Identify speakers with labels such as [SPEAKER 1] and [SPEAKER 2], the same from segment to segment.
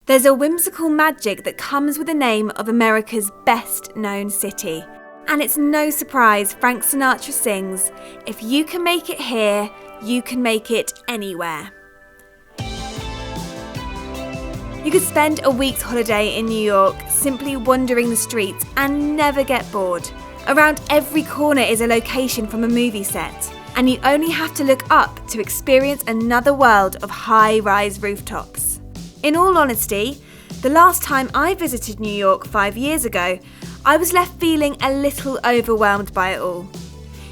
[SPEAKER 1] There's a whimsical magic that comes with the name of America's best-known city. And it's no surprise Frank Sinatra sings, "If you can make it here, you can make it anywhere." You could spend a week's holiday in New York simply wandering the streets and never get bored. Around every corner is a location from a movie set, and you only have to look up to experience another world of high-rise rooftops. In all honesty, the last time I visited New York 5 years ago, I was left feeling a little overwhelmed by it all.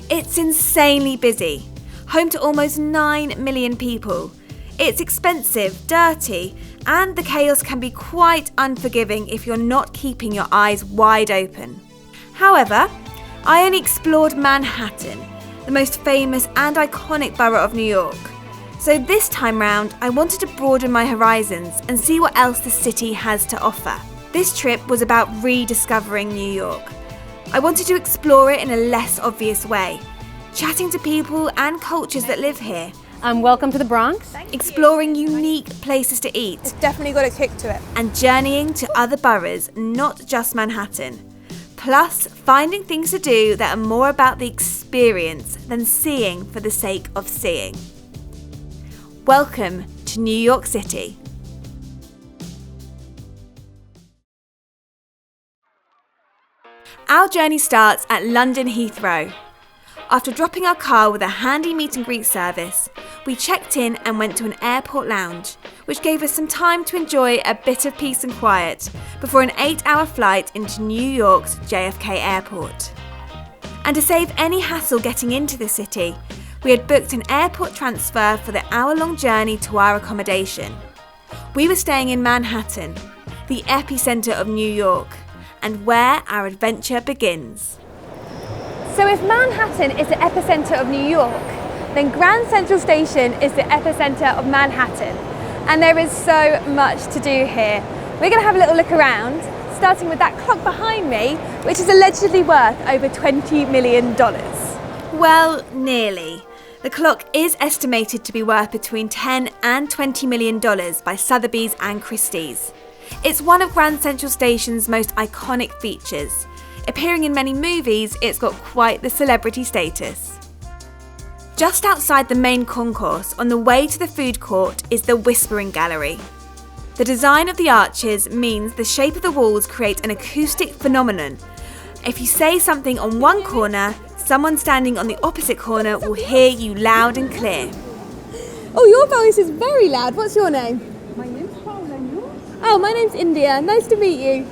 [SPEAKER 1] It's insanely busy, home to almost 9 million people. It's expensive, dirty, and the chaos can be quite unforgiving if you're not keeping your eyes wide open. However, I only explored Manhattan, the most famous and iconic borough of New York. So this time round, I wanted to broaden my horizons and see what else the city has to offer. This trip was about rediscovering New York. I wanted to explore it in a less obvious way, chatting to people and cultures that live here.
[SPEAKER 2] Welcome to the Bronx.
[SPEAKER 1] Exploring unique places to eat.
[SPEAKER 3] It's definitely got a kick to it.
[SPEAKER 1] And journeying to other boroughs, not just Manhattan. Plus, finding things to do that are more about the experience than seeing for the sake of seeing. Welcome to New York City. Our journey starts at London Heathrow. After dropping our car with a handy meet and greet service, we checked in and went to an airport lounge, which gave us some time to enjoy a bit of peace and quiet before an 8-hour flight into New York's JFK Airport. And to save any hassle getting into the city, we had booked an airport transfer for the hour-long journey to our accommodation. We were staying in Manhattan, the epicenter of New York, and where our adventure begins.
[SPEAKER 3] So if Manhattan is the epicenter of New York, then Grand Central Station is the epicenter of Manhattan. And there is so much to do here. We're going to have a little look around, starting with that clock behind me, which is allegedly worth over $20 million.
[SPEAKER 1] Well, nearly. The clock is estimated to be worth between $10 and $20 million by Sotheby's and Christie's. It's one of Grand Central Station's most iconic features. Appearing in many movies, it's got quite the celebrity status. Just outside the main concourse, on the way to the food court, is the Whispering Gallery. The design of the arches means the shape of the walls create an acoustic phenomenon. If you say something on one corner, someone standing on the opposite corner will hear you loud and clear.
[SPEAKER 3] Oh, your voice is very loud. What's your name?
[SPEAKER 4] My name's Paula, and yours?
[SPEAKER 3] Oh, my name's India. Nice to meet you.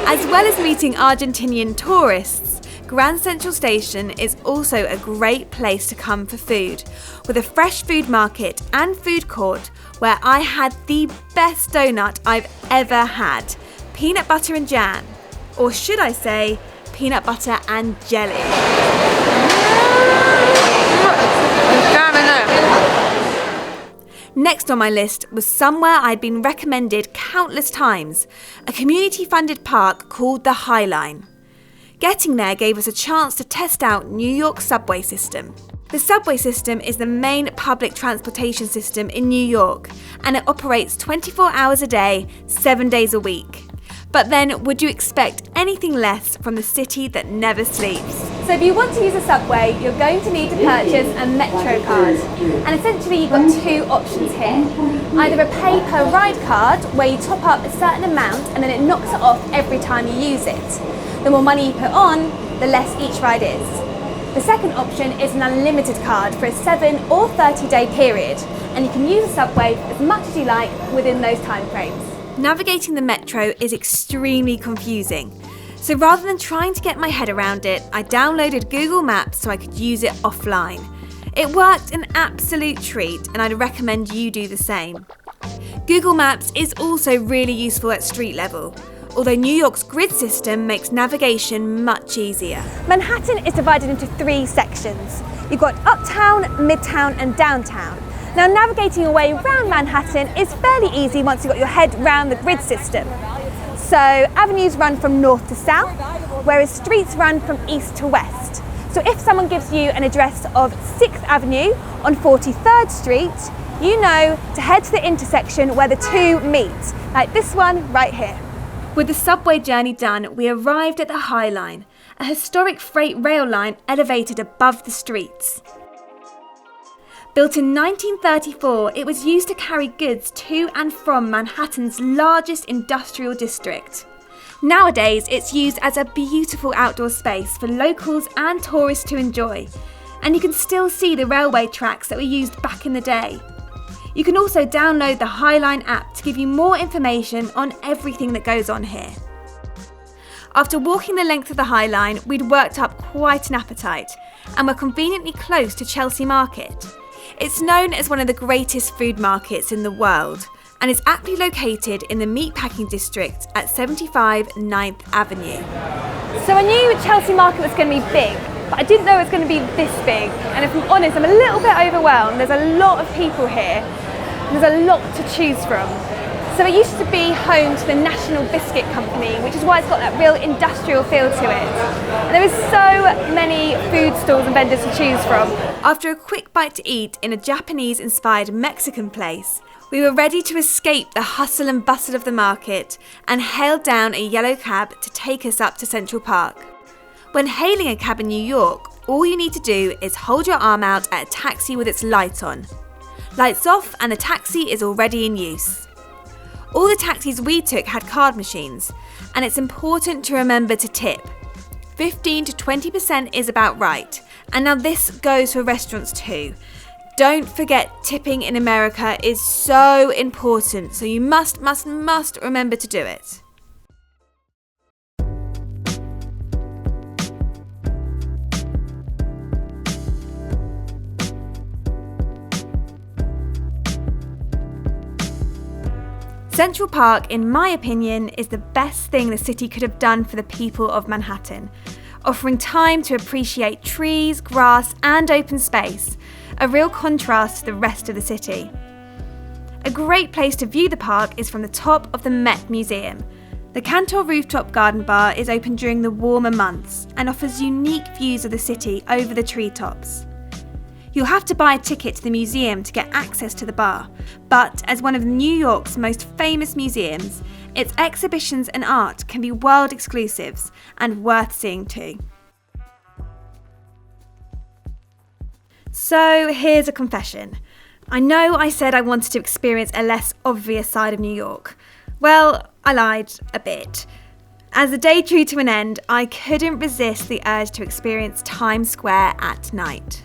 [SPEAKER 1] As well as meeting Argentinian tourists, Grand Central Station is also a great place to come for food, with a fresh food market and food court where I had the best donut I've ever had, peanut butter and jam, or should I say, peanut butter and jelly. Next on my list was somewhere I'd been recommended countless times, a community-funded park called the High Line. Getting there gave us a chance to test out New York's subway system. The subway system is the main public transportation system in New York, and it operates 24 hours a day, 7 days a week. But then, would you expect anything less from the city that never sleeps?
[SPEAKER 3] So if you want to use a subway, you're going to need to purchase a Metro card. And essentially you've got two options here. Either a pay per ride card, where you top up a certain amount and then it knocks it off every time you use it. The more money you put on, the less each ride is. The second option is an unlimited card for a 7 or 30-day period, and you can use the subway as much as you like within those time frames.
[SPEAKER 1] Navigating the Metro is extremely confusing. So rather than trying to get my head around it, I downloaded Google Maps so I could use it offline. It worked an absolute treat, and I'd recommend you do the same. Google Maps is also really useful at street level, although New York's grid system makes navigation much easier.
[SPEAKER 3] Manhattan is divided into 3 sections. You've got uptown, midtown and downtown. Now navigating your way around Manhattan is fairly easy once you've got your head round the grid system. So avenues run from north to south, whereas streets run from east to west. So if someone gives you an address of 6th Avenue on 43rd Street, you know to head to the intersection where the two meet, like this one right here.
[SPEAKER 1] With the subway journey done, we arrived at the High Line, a historic freight rail line elevated above the streets. Built in 1934, it was used to carry goods to and from Manhattan's largest industrial district. Nowadays, it's used as a beautiful outdoor space for locals and tourists to enjoy, and you can still see the railway tracks that were used back in the day. You can also download the High Line app to give you more information on everything that goes on here. After walking the length of the High Line, we'd worked up quite an appetite, and were conveniently close to Chelsea Market. It's known as one of the greatest food markets in the world, and is aptly located in the meatpacking district at 75 9th Avenue.
[SPEAKER 3] So I knew Chelsea Market was going to be big, but I didn't know it was going to be this big. And if I'm honest, I'm a little bit overwhelmed. There's a lot of people here, and there's a lot to choose from. So it used to be home to the National Biscuit Company, which is why it's got that real industrial feel to it. And there was so many food stalls and vendors to choose from.
[SPEAKER 1] After a quick bite to eat in a Japanese-inspired Mexican place, we were ready to escape the hustle and bustle of the market and hailed down a yellow cab to take us up to Central Park. When hailing a cab in New York, all you need to do is hold your arm out at a taxi with its light on. Lights off and the taxi is already in use. All the taxis we took had card machines, and it's important to remember to tip. 15 to 20% is about right, and now this goes for restaurants too. Don't forget, tipping in America is so important, so you must remember to do it. Central Park, in my opinion, is the best thing the city could have done for the people of Manhattan, offering time to appreciate trees, grass, and open space, a real contrast to the rest of the city. A great place to view the park is from the top of the Met Museum. The Cantle Rooftop Garden Bar is open during the warmer months and offers unique views of the city over the treetops. You'll have to buy a ticket to the museum to get access to the bar, but as one of New York's most famous museums, its exhibitions and art can be world exclusives and worth seeing too. So here's a confession. I know I said I wanted to experience a less obvious side of New York. Well, I lied a bit. As the day drew to an end, I couldn't resist the urge to experience Times Square at night.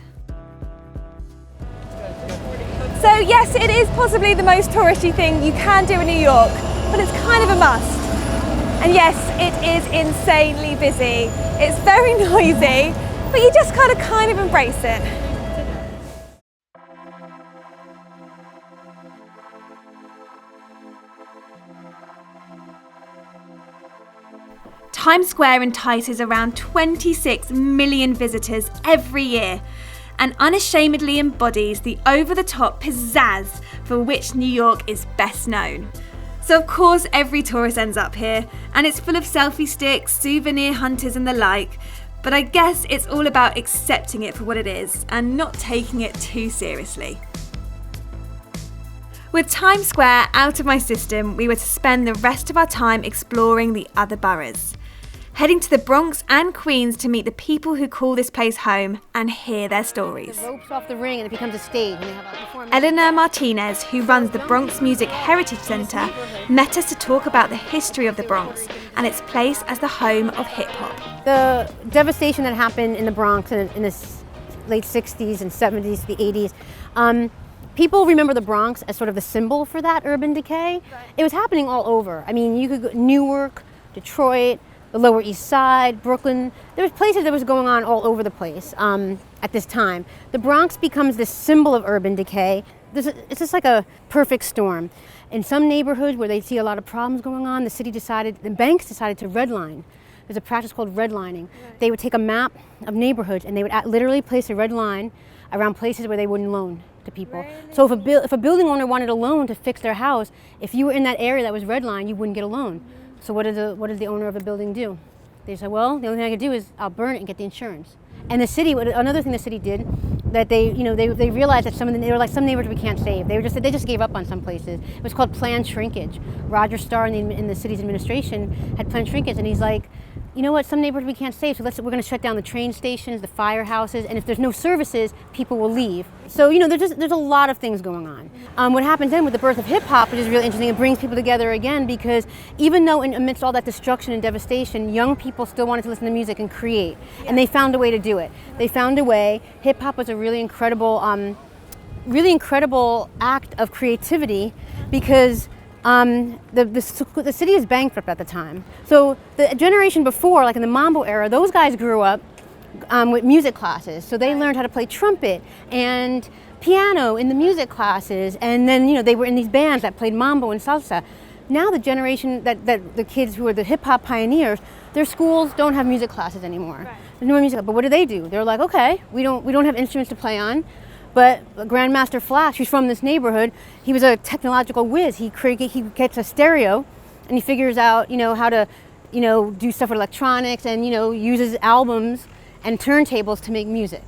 [SPEAKER 3] So yes, it is possibly the most touristy thing you can do in New York, but it's kind of a must. And yes, it is insanely busy. It's very noisy, but you just gotta kind of embrace it.
[SPEAKER 1] Times Square entices around 26 million visitors every year, and unashamedly embodies the over-the-top pizzazz for which New York is best known. So of course every tourist ends up here, and it's full of selfie sticks, souvenir hunters and the like, but I guess it's all about accepting it for what it is and not taking it too seriously. With Times Square out of my system, we were to spend the rest of our time exploring the other boroughs, heading to the Bronx and Queens to meet the people who call this place home and hear their stories.
[SPEAKER 2] The ropes off the ring and it becomes a stage. And they have a performance.
[SPEAKER 1] Elena Martinez, who runs the Bronx Music Heritage Centre, met us to talk about the history of the Bronx and its place as the home of hip-hop.
[SPEAKER 2] The devastation that happened in the Bronx in the late 60s and 70s, the 80s, people remember the Bronx as sort of a symbol for that urban decay. It was happening all over. I mean, you could go Newark, Detroit, the Lower East Side, Brooklyn. There was places that was going on all over the place at this time. The Bronx becomes this symbol of urban decay. It's just like a perfect storm. In some neighborhoods where they see a lot of problems going on, the banks decided to redline. There's a practice called redlining. They would take a map of neighborhoods and they would literally place a red line around places where they wouldn't loan to people. So if a building owner wanted a loan to fix their house, if you were in that area that was redlined, you wouldn't get a loan. So what did the owner of a building do? They said, well, the only thing I could do is I'll burn it and get the insurance. And the city, another thing the city did that they realized that they were like, some neighborhoods we can't save. They just gave up on some places. It was called planned shrinkage. Roger Starr in the city's administration had planned shrinkage, and he's like, you know what, some neighborhoods we can't save, so we're going to shut down the train stations, the firehouses, and if there's no services, people will leave. So, there's a lot of things going on. What happens then with the birth of hip hop, which is really interesting, it brings people together again, because even though amidst all that destruction and devastation, young people still wanted to listen to music and create, and they found a way to do it. They found a way. Hip hop was a really incredible act of creativity, because the city is bankrupt at the time. So the generation before, like in the Mambo era, those guys grew up with music classes. So they learned how to play trumpet and piano in the music classes, and then they were in these bands that played mambo and salsa. Now the generation that the kids who are the hip hop pioneers, their schools don't have music classes anymore. Right. There's no more music. But what do? They're like, okay, we don't have instruments to play on. But Grandmaster Flash, who's from this neighborhood, he was a technological whiz. He gets a stereo, and he figures out, how to, do stuff with electronics, and uses albums and turntables to make music.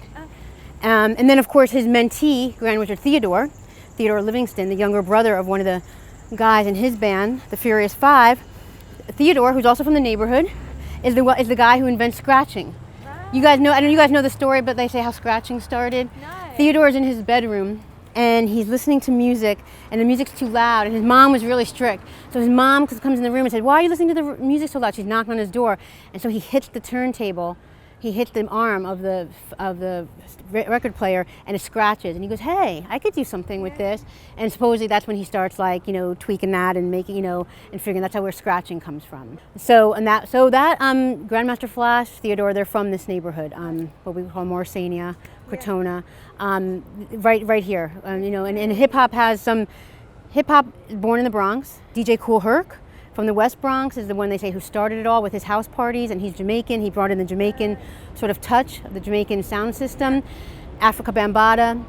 [SPEAKER 2] And then, of course, his mentee, Grand Wizard Theodore Livingston, the younger brother of one of the guys in his band, the Furious Five. Theodore, who's also from the neighborhood, is the guy who invents scratching. Right. You guys know. I don't know. You guys know the story, but they say how scratching started. No. Theodore's in his bedroom, and he's listening to music, and the music's too loud, and his mom was really strict. So his mom comes in the room and said, "Why are you listening to the music so loud?" She's knocking on his door, and so he hits the turntable. He hits the arm of the record player, and it scratches. And he goes, "Hey, I could do something with this." And supposedly that's when he starts tweaking that and making and figuring that's where scratching comes from. So that Grandmaster Flash, Theodore, they're from this neighborhood, what we call Morrisania, Crotona, right here. And hip hop has some born in the Bronx. DJ Kool Herc from the West Bronx is the one they say who started it all with his house parties, and he's Jamaican. He brought in the Jamaican sort of touch of the Jamaican sound system. Africa Bambaataa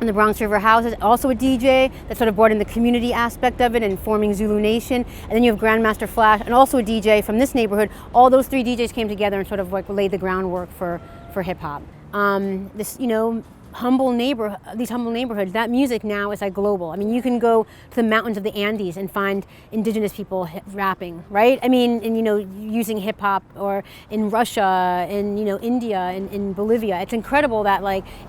[SPEAKER 2] and the Bronx River Houses, also a DJ that sort of brought in the community aspect of it and forming Zulu Nation. And then you have Grandmaster Flash and also a DJ from this neighborhood. All those three DJs came together and sort of laid the groundwork for hip hop. These humble neighborhoods, that music now is global. I mean, you can go to the mountains of the Andes and find indigenous people rapping, right? I mean, and using hip hop, or in Russia, in India, in Bolivia. It's incredible that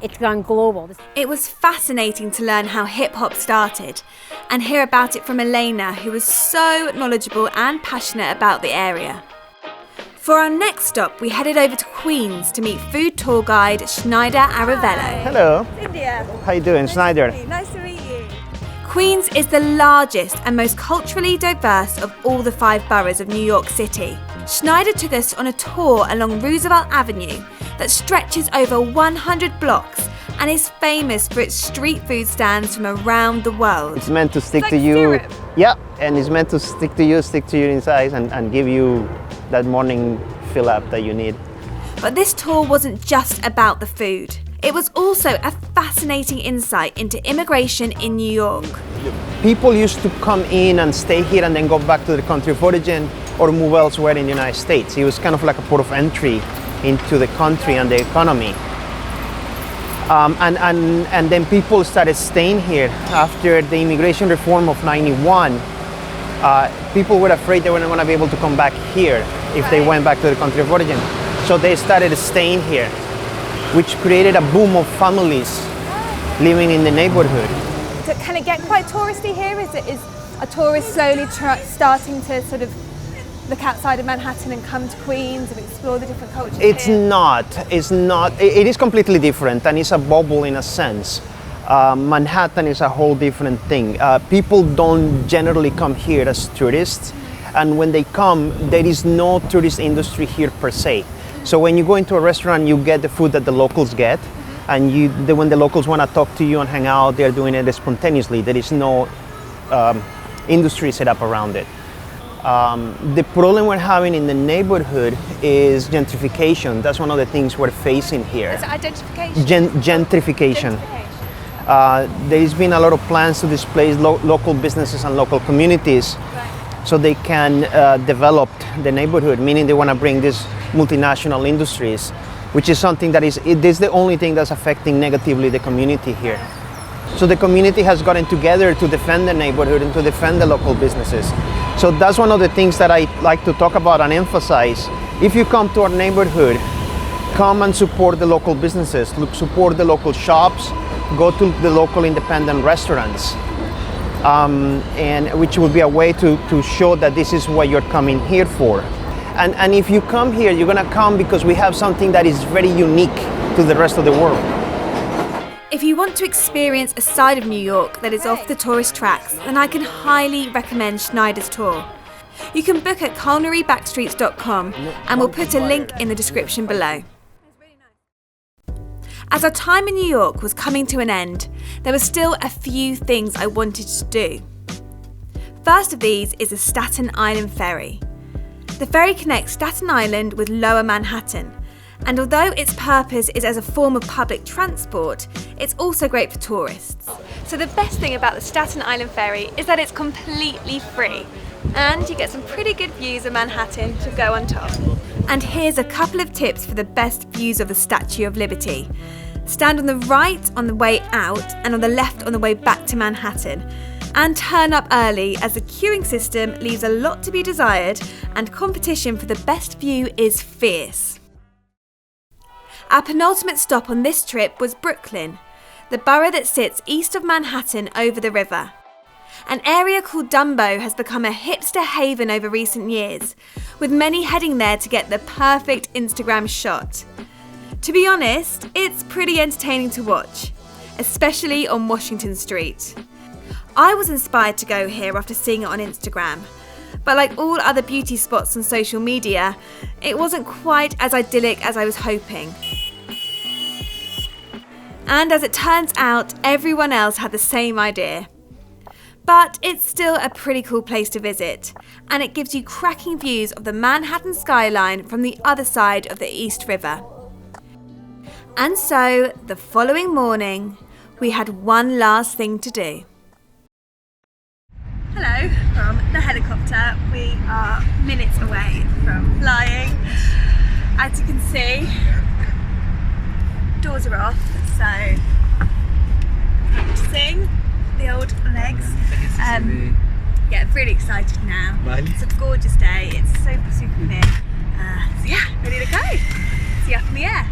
[SPEAKER 2] it's gone global.
[SPEAKER 1] It was fascinating to learn how hip hop started and hear about it from Elena, who was so knowledgeable and passionate about the area. For our next stop, we headed over to Queens to meet food tour guide Esneider Arevalo.
[SPEAKER 5] Hello.
[SPEAKER 3] India.
[SPEAKER 5] How you doing, Esneider?
[SPEAKER 3] Nice to meet you.
[SPEAKER 1] Queens is the largest and most culturally diverse of all the 5 boroughs of New York City. Esneider took us on a tour along Roosevelt Avenue that stretches over 100 blocks and is famous for its street food stands from around the world.
[SPEAKER 5] It's meant to stick
[SPEAKER 3] It's
[SPEAKER 5] to
[SPEAKER 3] like
[SPEAKER 5] you.
[SPEAKER 3] syrup.
[SPEAKER 5] Yeah, and it's meant to stick to your insides and give you that morning fill up that you need.
[SPEAKER 1] But this tour wasn't just about the food. It was also a fascinating insight into immigration in New York.
[SPEAKER 5] People used to come in and stay here and then go back to the country of origin or move elsewhere in the United States. It was kind of like a port of entry into the country and the economy. And then people started staying here after the immigration reform of '91. People were afraid they weren't going to be able to come back here if they went back to the country of origin. So they started staying here, which created a boom of families living in the neighborhood.
[SPEAKER 3] Can it get quite touristy here? Is a tourist slowly starting to sort of look outside of Manhattan and come to Queens and explore the different cultures
[SPEAKER 5] It's
[SPEAKER 3] here?
[SPEAKER 5] not. It is completely different, and it's a bubble in a sense. Manhattan is a whole different thing. People don't generally come here as tourists, and when they come, there is no tourist industry here per se. So when you go into a restaurant, you get the food that the locals get, and when the locals want to talk to you and hang out, they're doing it spontaneously. There is no industry set up around it. The problem we're having in the neighborhood is gentrification. That's one of the things we're facing here.
[SPEAKER 3] Is it identification?
[SPEAKER 5] Gentrification. There's been a lot of plans to displace local businesses and local communities so they can develop the neighborhood, meaning they want to bring these multinational industries which is something that is the only thing that's affecting negatively the community here. So the community has gotten together to defend the neighborhood and to defend the local businesses. So that's one of the things that I like to talk about and emphasize. If you come to our neighborhood, come and support the local businesses, support the local shops, go to the local independent restaurants, and which will be a way to show that this is what you're coming here for. And if you come here, you're gonna come because we have something that is very unique to the rest of the world.
[SPEAKER 1] If you want to experience a side of New York that is off the tourist tracks, then I can highly recommend Esneider's tour. You can book at culinarybackstreets.com and we'll put a link in the description below. As our time in New York was coming to an end, there were still a few things I wanted to do. First of these is the Staten Island Ferry. The ferry connects Staten Island with Lower Manhattan, and although its purpose is as a form of public transport, it's also great for tourists.
[SPEAKER 3] So the best thing about the Staten Island Ferry is that it's completely free, and you get some pretty good views of Manhattan to go on top.
[SPEAKER 1] And here's a couple of tips for the best views of the Statue of Liberty. Stand on the right on the way out and on the left on the way back to Manhattan. And turn up early, as the queuing system leaves a lot to be desired and competition for the best view is fierce. Our penultimate stop on this trip was Brooklyn, the borough that sits east of Manhattan over the river. An area called Dumbo has become a hipster haven over recent years, with many heading there to get the perfect Instagram shot. To be honest, it's pretty entertaining to watch, especially on Washington Street. I was inspired to go here after seeing it on Instagram, but like all other beauty spots on social media, it wasn't quite as idyllic as I was hoping. And as it turns out, everyone else had the same idea. But it's still a pretty cool place to visit, and it gives you cracking views of the Manhattan skyline from the other side of the East River. And so, the following morning, we had one last thing to do.
[SPEAKER 3] Hello from the helicopter. We are minutes away from flying. As you can see, doors are off, so practicing the old legs. Yeah, I'm really excited now. It's a gorgeous day. It's super clear. So yeah, ready to go. See you up in the air.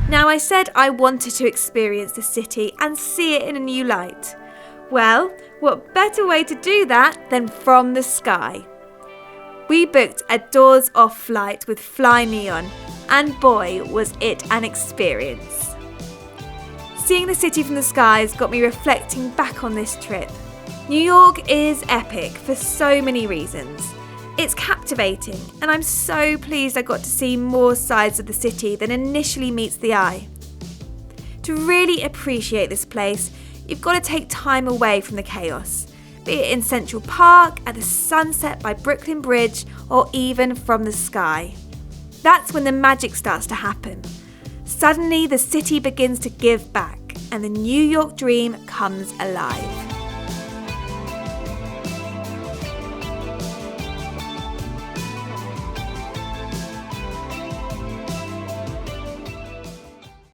[SPEAKER 1] Now, I said I wanted to experience the city and see it in a new light. Well, what better way to do that than from the sky? We booked a doors off flight with Fly Neon, and boy was it an experience. Seeing the city from the skies got me reflecting back on this trip. New York is epic for so many reasons. It's captivating, and I'm so pleased I got to see more sides of the city than initially meets the eye. To really appreciate this place, you've got to take time away from the chaos, be it in Central Park, at the sunset by Brooklyn Bridge, or even from the sky. That's when the magic starts to happen. Suddenly, the city begins to give back, and the New York dream comes alive.